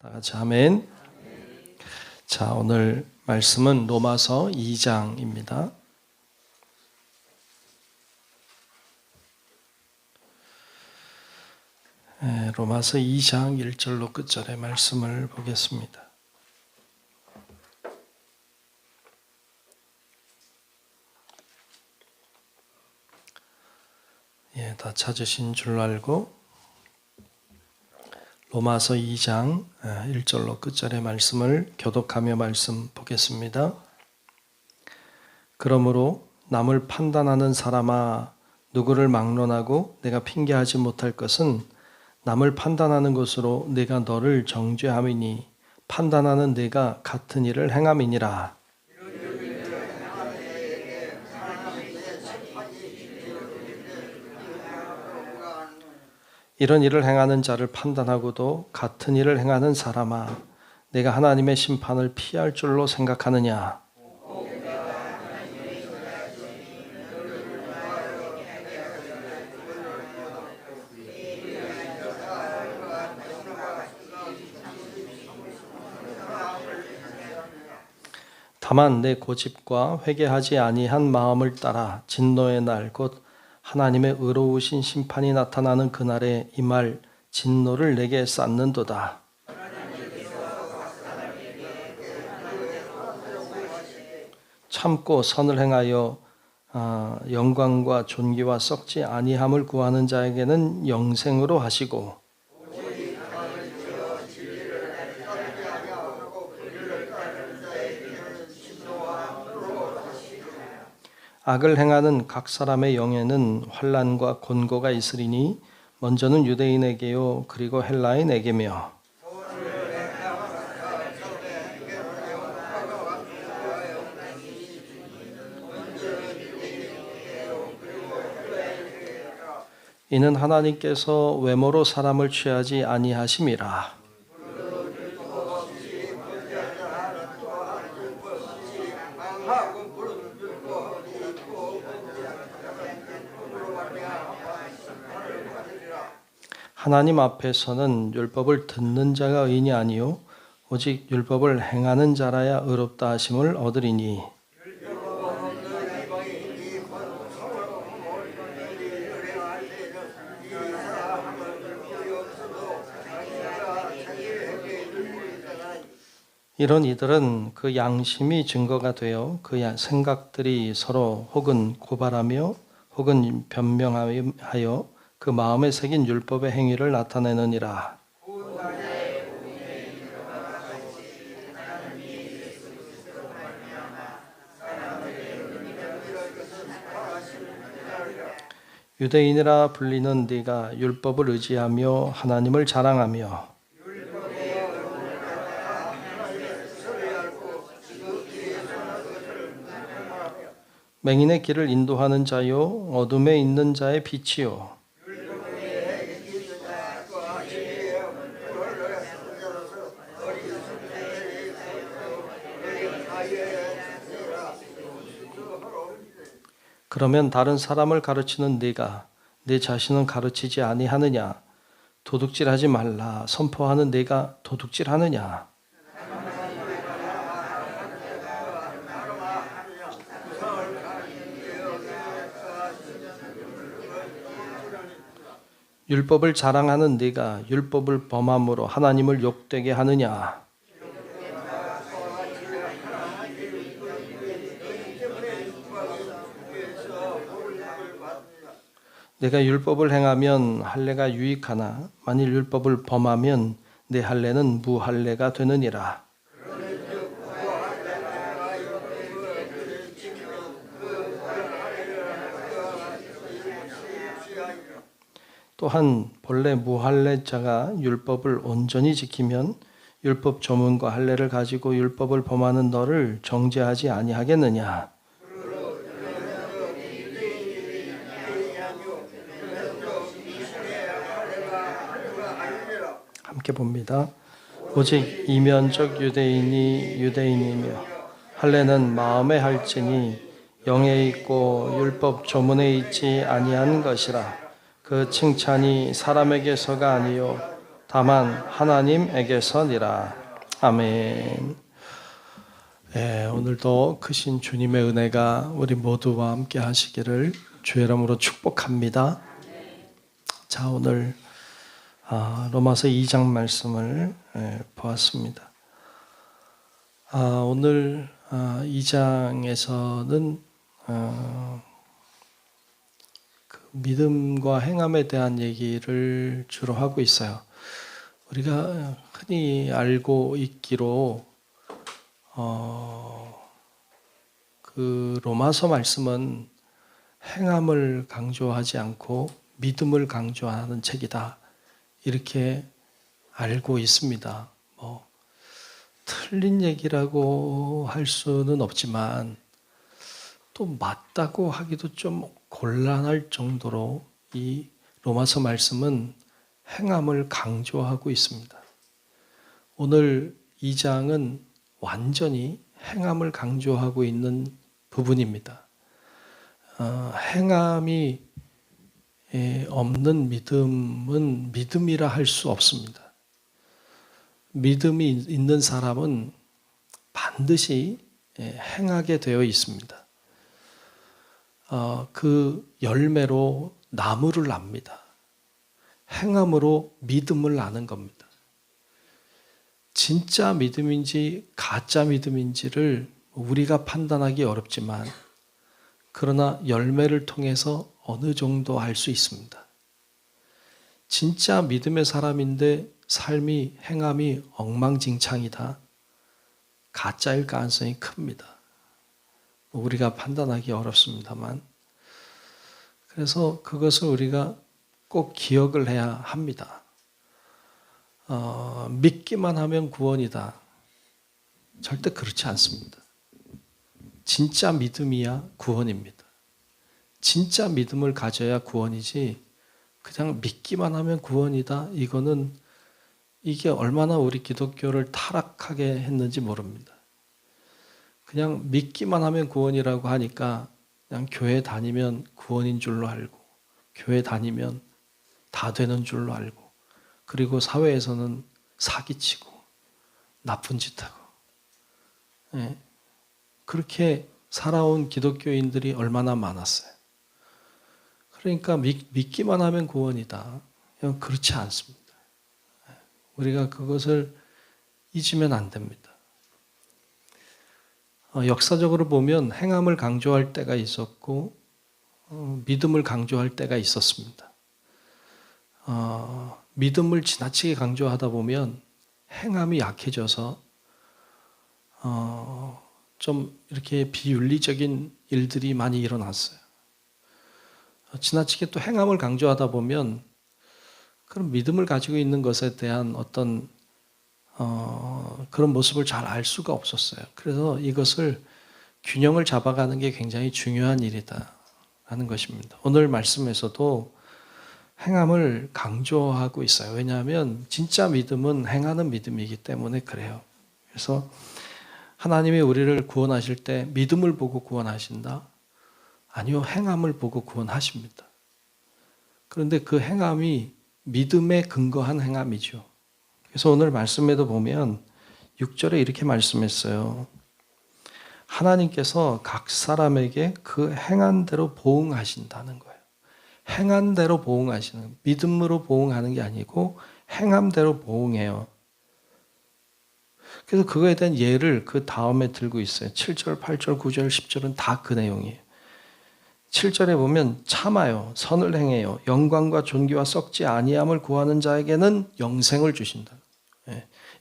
다 같이 아멘. 자, 오늘 말씀은 로마서 2장입니다. 로마서 2장 1절로 끝절의 말씀을 보겠습니다. 다 찾으신 줄 알고 로마서 2장 1절로 끝절의 말씀을 교독하며 말씀 보겠습니다. 그러므로 남을 판단하는 사람아, 누구를 막론하고 내가 핑계하지 못할 것은 남을 판단하는 것으로 내가 너를 정죄함이니 판단하는 내가 같은 일을 행함이니라. 이런 일을 행하는 자를 판단하고도 같은 일을 행하는 사람아, 내가 하나님의 심판을 피할 줄로 생각하느냐? 다만 내 고집과 회개하지 아니한 마음을 따라 진노의 날 곧 하나님의 의로우신 심판이 나타나는 그날에 이 말 진노를 내게 쌓는도다. 참고 선을 행하여 영광과 존귀와 썩지 아니함을 구하는 자에게는 영생으로 하시고 악을 행하는 각 사람의 영에는 환난과 곤고가 있으리니 먼저는 유대인에게요 그리고 헬라인에게며 이는 하나님께서 외모로 사람을 취하지 아니하심이라. 하나님 앞에서는 율법을 듣는 자가 의인이 아니요 오직 율법을 행하는 자라야 의롭다 하심을 얻으리니 이런 이들은 그 양심이 증거가 되어 그 생각들이 서로 혹은 고발하며 혹은 변명하여 그 마음에 새긴 율법의 행위를 나타내느니라. 유대인이라 불리는 네가 율법을 의지하며 하나님을 자랑하며 맹인의 길을 인도하는 자요 어둠에 있는 자의 빛이요 그러면 다른 사람을 가르치는 네가 내 자신은 가르치지 아니하느냐? 도둑질하지 말라 선포하는 네가 도둑질하느냐? 율법을 자랑하는 네가 율법을 범함으로 하나님을 욕되게 하느냐? 내가 율법을 행하면 할례가 유익하나 만일 율법을 범하면 내 할례는 무할례가 되느니라. 또한 본래 무할례자가 율법을 온전히 지키면 율법 조문과 할례를 가지고 율법을 범하는 너를 정죄하지 아니하겠느냐. 함께 봅니다. 오직 이면적 유대인이 유대인이며 할례는 마음에 할지니 영에 있고 율법 조문에 있지 아니한 것이라. 그 칭찬이 사람에게서가 아니요 다만 하나님에게서니라. 아멘. 예, 오늘도 크신 주님의 은혜가 우리 모두와 함께 하시기를 주의 이름으로 축복합니다. 자, 오늘 로마서 2장 말씀을 보았습니다. 오늘 2장에서는 믿음과 행함에 대한 얘기를 주로 하고 있어요. 우리가 흔히 알고 있기로 그 로마서 말씀은 행함을 강조하지 않고 믿음을 강조하는 책이다, 이렇게 알고 있습니다. 틀린 얘기라고 할 수는 없지만 또 맞다고 하기도 좀 곤란할 정도로 이 로마서 말씀은 행함을 강조하고 있습니다. 오늘 2장은 완전히 행함을 강조하고 있는 부분입니다. 행함이 없는 믿음은 믿음이라 할 수 없습니다. 믿음이 있는 사람은 반드시 행하게 되어 있습니다. 그 열매로 나무를 납니다. 행함으로 믿음을 나는 겁니다. 진짜 믿음인지 가짜 믿음인지를 우리가 판단하기 어렵지만, 그러나 열매를 통해서 어느 정도 알 수 있습니다. 진짜 믿음의 사람인데 삶이, 행함이 엉망진창이다, 가짜일 가능성이 큽니다. 우리가 판단하기 어렵습니다만, 그래서 그것을 우리가 꼭 기억을 해야 합니다. 믿기만 하면 구원이다, 절대 그렇지 않습니다. 진짜 믿음이야 구원입니다. 진짜 믿음을 가져야 구원이지, 그냥 믿기만 하면 구원이다, 이게 얼마나 우리 기독교를 타락하게 했는지 모릅니다. 그냥 믿기만 하면 구원이라고 하니까 그냥 교회 다니면 구원인 줄로 알고, 교회 다니면 다 되는 줄로 알고, 그리고 사회에서는 사기치고 나쁜 짓 하고, 그렇게 살아온 기독교인들이 얼마나 많았어요. 그러니까 믿기만 하면 구원이다, 그렇지 않습니다. 우리가 그것을 잊으면 안 됩니다. 역사적으로 보면 행함을 강조할 때가 있었고 믿음을 강조할 때가 있었습니다. 믿음을 지나치게 강조하다 보면 행함이 약해져서 좀 이렇게 비윤리적인 일들이 많이 일어났어요. 지나치게 또 행함을 강조하다 보면 그런 믿음을 가지고 있는 것에 대한 어떤 그런 모습을 잘 알 수가 없었어요. 그래서 이것을 균형을 잡아가는 게 굉장히 중요한 일이다라는 것입니다. 오늘 말씀에서도 행함을 강조하고 있어요. 왜냐하면 진짜 믿음은 행하는 믿음이기 때문에 그래요. 그래서 하나님이 우리를 구원하실 때 믿음을 보고 구원하신다? 아니요, 행함을 보고 구원하십니다. 그런데 그 행함이 믿음에 근거한 행함이죠. 그래서 오늘 말씀에도 보면 6절에 이렇게 말씀했어요. 하나님께서 각 사람에게 그 행한 대로 보응하신다는 거예요. 행한 대로 보응하시는, 믿음으로 보응하는 게 아니고 행함대로 보응해요. 그래서 그거에 대한 예를 그 다음에 들고 있어요. 7절, 8절, 9절, 10절은 다 그 내용이에요. 7절에 보면 참아요, 선을 행해요, 영광과 존귀와 썩지 아니함을 구하는 자에게는 영생을 주신다.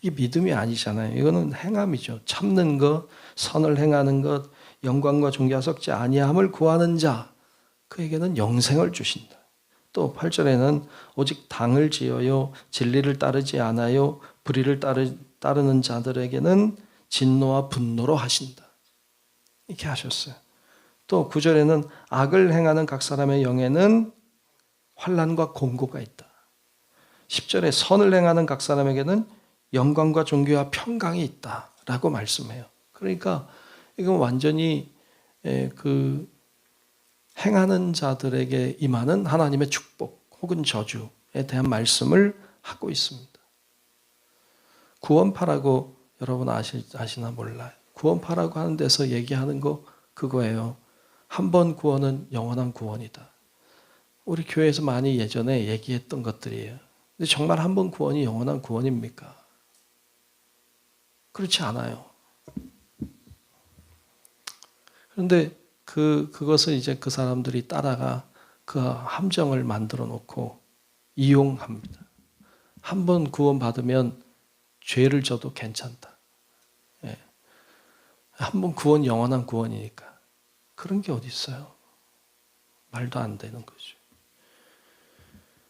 이게 믿음이 아니잖아요. 이거는 행함이죠. 참는 것, 선을 행하는 것, 영광과 존귀와 썩지 아니함을 구하는 자, 그에게는 영생을 주신다. 또 8절에는 오직 당을 지어요, 진리를 따르지 않아요, 불의를 따르는 자들에게는 진노와 분노로 하신다, 이렇게 하셨어요. 또 9절에는 악을 행하는 각 사람의 영에는 환난과 공고가 있다. 10절에 선을 행하는 각 사람에게는 영광과 존귀와 평강이 있다라고 말씀해요. 그러니까 이건 완전히 그 행하는 자들에게 임하는 하나님의 축복 혹은 저주에 대한 말씀을 하고 있습니다. 구원파라고 여러분 아시나 몰라요. 구원파라고 하는 데서 얘기하는 거 그거예요. 한 번 구원은 영원한 구원이다. 우리 교회에서 많이 예전에 얘기했던 것들이에요. 근데 정말 한 번 구원이 영원한 구원입니까? 그렇지 않아요. 그런데 그것을 이제 그 사람들이 따라가 그 함정을 만들어 놓고 이용합니다. 한 번 구원받으면 죄를 져도 괜찮다. 예. 한 번 구원 영원한 구원이니까. 그런 게 어디 있어요? 말도 안 되는 거죠.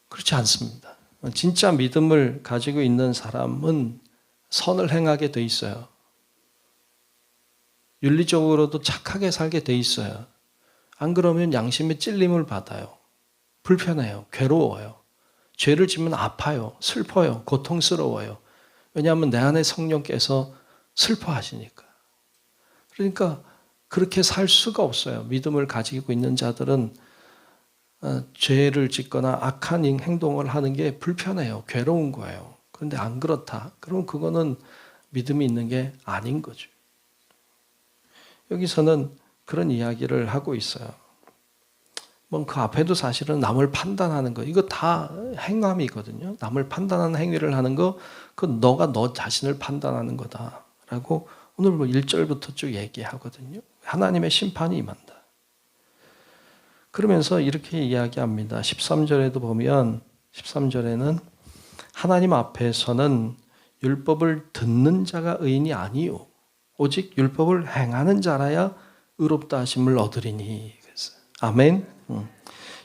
그렇지 않습니다. 진짜 믿음을 가지고 있는 사람은 선을 행하게 돼 있어요. 윤리적으로도 착하게 살게 돼 있어요. 안 그러면 양심의 찔림을 받아요. 불편해요. 괴로워요. 죄를 지면 아파요. 슬퍼요. 고통스러워요. 왜냐하면 내 안에 성령께서 슬퍼하시니까. 그러니까 그렇게 살 수가 없어요. 믿음을 가지고 있는 자들은 죄를 짓거나 악한 행동을 하는 게 불편해요. 괴로운 거예요. 그런데 안 그렇다. 그럼 그거는 믿음이 있는 게 아닌 거죠. 여기서는 그런 이야기를 하고 있어요. 뭐 그 앞에도 사실은 남을 판단하는 거, 이거 다 행함이거든요. 남을 판단하는 행위를 하는 거, 그건 너가 너 자신을 판단하는 거다라고 오늘 뭐 1절부터 쭉 얘기하거든요. 하나님의 심판이 임한다. 그러면서 이렇게 이야기합니다. 13절에도 보면 13절에는 하나님 앞에서는 율법을 듣는 자가 의인이 아니요 오직 율법을 행하는 자라야 의롭다 하심을 얻으리니. 아멘.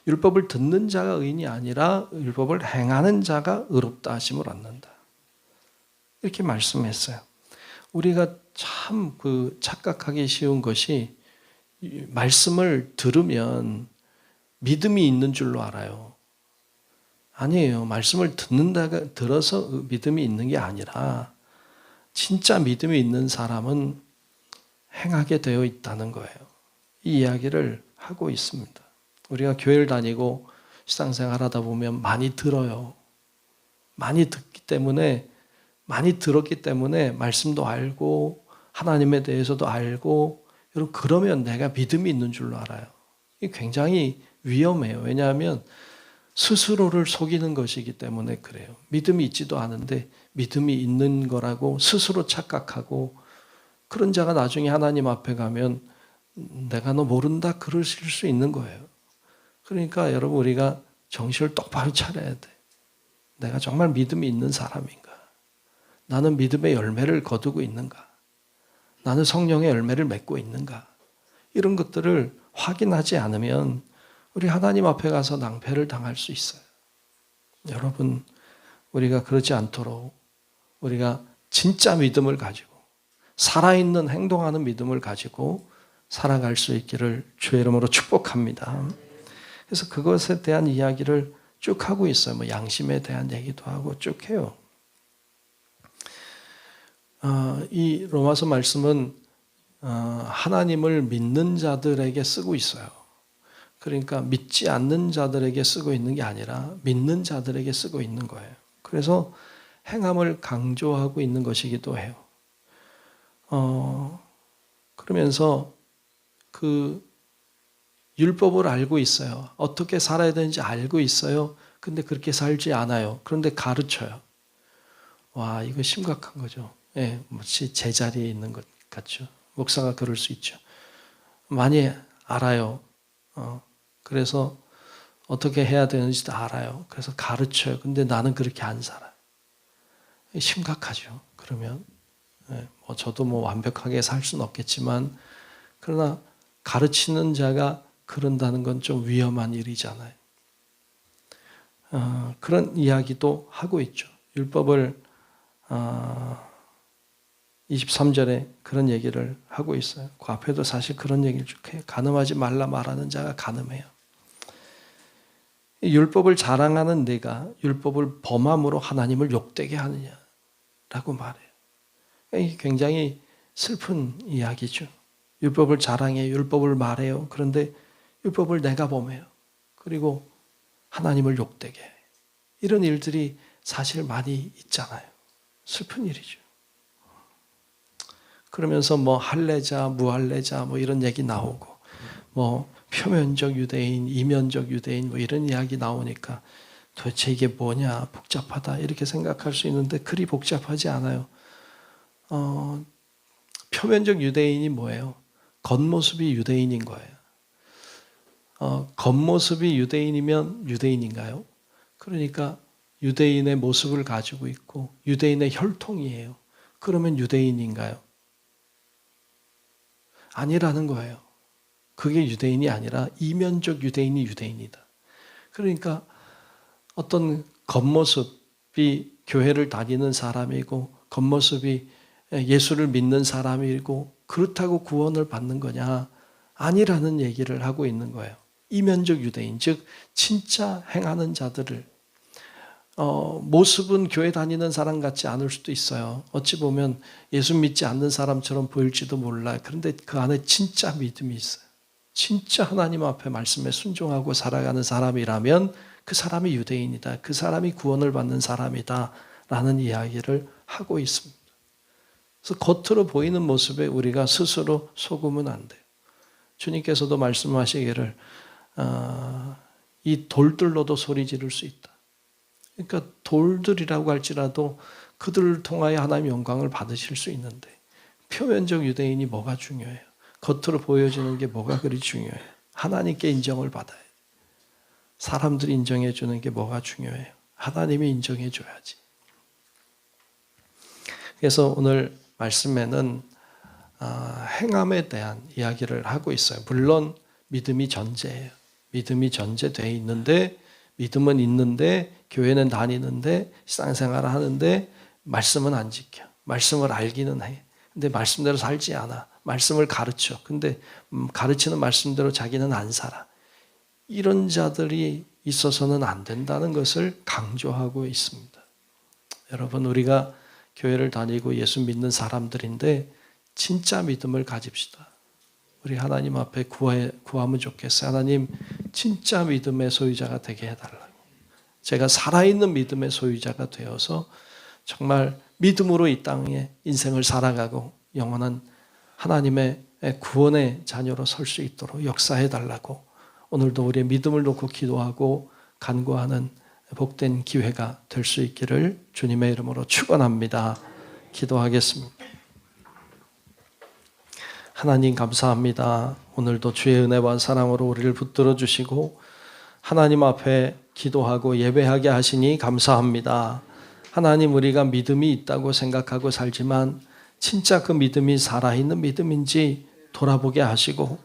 율법을 듣는 자가 의인이 아니라 율법을 행하는 자가 의롭다 하심을 얻는다. 이렇게 말씀했어요. 우리가 참 착각하기 쉬운 것이 말씀을 들으면 믿음이 있는 줄로 알아요. 아니에요. 말씀을 들어서 믿음이 있는 게 아니라 진짜 믿음이 있는 사람은 행하게 되어 있다는 거예요. 이 이야기를 하고 있습니다. 우리가 교회를 다니고 신앙생활 하다 보면 많이 들어요. 많이 들었기 때문에 말씀도 알고 하나님에 대해서도 알고 여러분 그러면 내가 믿음이 있는 줄로 알아요. 이게 굉장히 위험해요. 왜냐하면 스스로를 속이는 것이기 때문에 그래요. 믿음이 있지도 않은데 믿음이 있는 거라고 스스로 착각하고 그런 자가 나중에 하나님 앞에 가면 내가 너 모른다 그러실 수 있는 거예요. 그러니까 여러분 우리가 정신을 똑바로 차려야 돼. 내가 정말 믿음이 있는 사람인가? 나는 믿음의 열매를 거두고 있는가? 나는 성령의 열매를 맺고 있는가? 이런 것들을 확인하지 않으면 우리 하나님 앞에 가서 낭패를 당할 수 있어요. 여러분 우리가 그러지 않도록 우리가 진짜 믿음을 가지고 살아있는 행동하는 믿음을 가지고 살아갈 수 있기를 주의 이름으로 축복합니다. 그래서 그것에 대한 이야기를 쭉 하고 있어요. 뭐 양심에 대한 얘기도 하고 쭉 해요. 이 로마서 말씀은 하나님을 믿는 자들에게 쓰고 있어요. 그러니까 믿지 않는 자들에게 쓰고 있는 게 아니라 믿는 자들에게 쓰고 있는 거예요. 그래서 행함을 강조하고 있는 것이기도 해요. 그러면서 그 율법을 알고 있어요. 어떻게 살아야 되는지 알고 있어요. 근데 그렇게 살지 않아요. 그런데 가르쳐요. 와, 이거 심각한 거죠. 예, 마치 제자리에 있는 것 같죠. 목사가 그럴 수 있죠. 많이 알아요. 그래서 어떻게 해야 되는지도 알아요. 그래서 가르쳐요. 근데 나는 그렇게 안 살아요. 심각하죠. 그러면 저도 뭐 완벽하게 살 수는 없겠지만 그러나 가르치는 자가 그런다는 건 좀 위험한 일이잖아요. 그런 이야기도 하고 있죠. 율법을 23절에 그런 얘기를 하고 있어요. 그 앞에도 사실 그런 얘기를 쭉 해요. 간음하지 말라 말하는 자가 간음해요. 율법을 자랑하는 내가 율법을 범함으로 하나님을 욕되게 하느냐라고 말해요. 이게 굉장히 슬픈 이야기죠. 율법을 자랑해요. 율법을 말해요. 그런데 율법을 내가 범해요. 그리고 하나님을 욕되게 해요. 이런 일들이 사실 많이 있잖아요. 슬픈 일이죠. 그러면서 뭐 할례자, 무할례자 뭐 이런 얘기 나오고 뭐 표면적 유대인, 이면적 유대인 뭐 이런 이야기 나오니까 도대체 이게 뭐냐 복잡하다 이렇게 생각할 수 있는데 그리 복잡하지 않아요. 표면적 유대인이 뭐예요? 겉모습이 유대인인 거예요. 겉모습이 유대인이면 유대인인가요? 그러니까 유대인의 모습을 가지고 있고 유대인의 혈통이에요. 그러면 유대인인가요? 아니라는 거예요. 그게 유대인이 아니라 이면적 유대인이 유대인이다. 그러니까 어떤 겉모습이 교회를 다니는 사람이고 겉모습이 예수를 믿는 사람이고 그렇다고 구원을 받는 거냐? 아니라는 얘기를 하고 있는 거예요. 이면적 유대인, 즉 진짜 행하는 자들을 모습은 교회 다니는 사람 같지 않을 수도 있어요. 어찌 보면 예수 믿지 않는 사람처럼 보일지도 몰라요. 그런데 그 안에 진짜 믿음이 있어요. 진짜 하나님 앞에 말씀에 순종하고 살아가는 사람이라면 그 사람이 유대인이다. 그 사람이 구원을 받는 사람이다. 라는 이야기를 하고 있습니다. 그래서 겉으로 보이는 모습에 우리가 스스로 속으면 안 돼요. 주님께서도 말씀하시기를 이 돌들로도 소리 지를 수 있다. 그러니까 돌들이라고 할지라도 그들을 통하여 하나님의 영광을 받으실 수 있는데 표면적 유대인이 뭐가 중요해요? 겉으로 보여지는 게 뭐가 그리 중요해요? 하나님께 인정을 받아야 돼요. 사람들이 인정해 주는 게 뭐가 중요해요? 하나님이 인정해 줘야지. 그래서 오늘 말씀에는 행함에 대한 이야기를 하고 있어요. 물론 믿음이 전제예요. 믿음이 전제되어 있는데 믿음은 있는데 교회는 다니는데 신앙생활을 하는데 말씀은 안 지켜. 말씀을 알기는 해. 근데 말씀대로 살지 않아. 말씀을 가르쳐. 근데 가르치는 말씀대로 자기는 안 살아. 이런 자들이 있어서는 안 된다는 것을 강조하고 있습니다. 여러분 우리가 교회를 다니고 예수 믿는 사람들인데 진짜 믿음을 가집시다. 우리 하나님 앞에 구하면 좋겠어요. 하나님 진짜 믿음의 소유자가 되게 해달라고. 제가 살아있는 믿음의 소유자가 되어서 정말 믿음으로 이 땅에 인생을 살아가고 영원한 하나님의 구원의 자녀로 설 수 있도록 역사해달라고 오늘도 우리의 믿음을 놓고 기도하고 간구하는 복된 기회가 될 수 있기를 주님의 이름으로 축원합니다. 기도하겠습니다. 하나님 감사합니다. 오늘도 주의 은혜와 사랑으로 우리를 붙들어 주시고 하나님 앞에 기도하고 예배하게 하시니 감사합니다. 하나님 우리가 믿음이 있다고 생각하고 살지만 진짜 그 믿음이 살아있는 믿음인지 돌아보게 하시고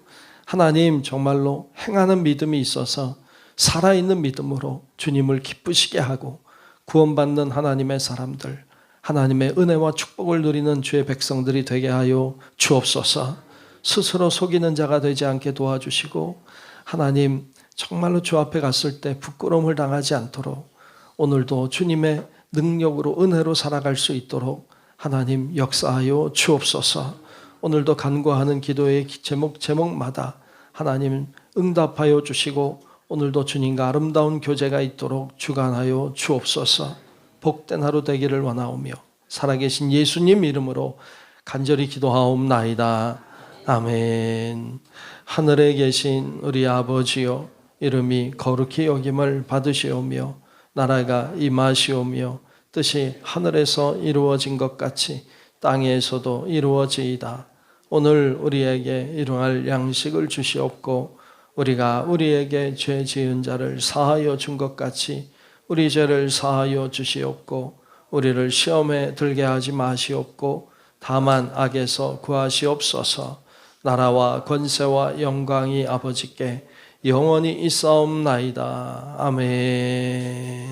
하나님 정말로 행하는 믿음이 있어서 살아있는 믿음으로 주님을 기쁘시게 하고 구원받는 하나님의 사람들, 하나님의 은혜와 축복을 누리는 주의 백성들이 되게 하여 주옵소서. 스스로 속이는 자가 되지 않게 도와주시고 하나님 정말로 주 앞에 갔을 때 부끄러움을 당하지 않도록 오늘도 주님의 능력으로 은혜로 살아갈 수 있도록 하나님 역사하여 주옵소서. 오늘도 간구하는 기도의 제목마다 하나님 응답하여 주시고 오늘도 주님과 아름다운 교제가 있도록 주관하여 주옵소서. 복된 하루 되기를 원하오며 살아계신 예수님 이름으로 간절히 기도하옵나이다. 아멘. 하늘에 계신 우리 아버지여 이름이 거룩히 여김을 받으시오며 나라가 임하시오며 뜻이 하늘에서 이루어진 것 같이 땅에서도 이루어지이다. 오늘 우리에게 일용할 양식을 주시옵고 우리가 우리에게 죄 지은 자를 사하여 준 것 같이 우리 죄를 사하여 주시옵고 우리를 시험에 들게 하지 마시옵고 다만 악에서 구하시옵소서. 나라와 권세와 영광이 아버지께 영원히 있사옵나이다. 아멘.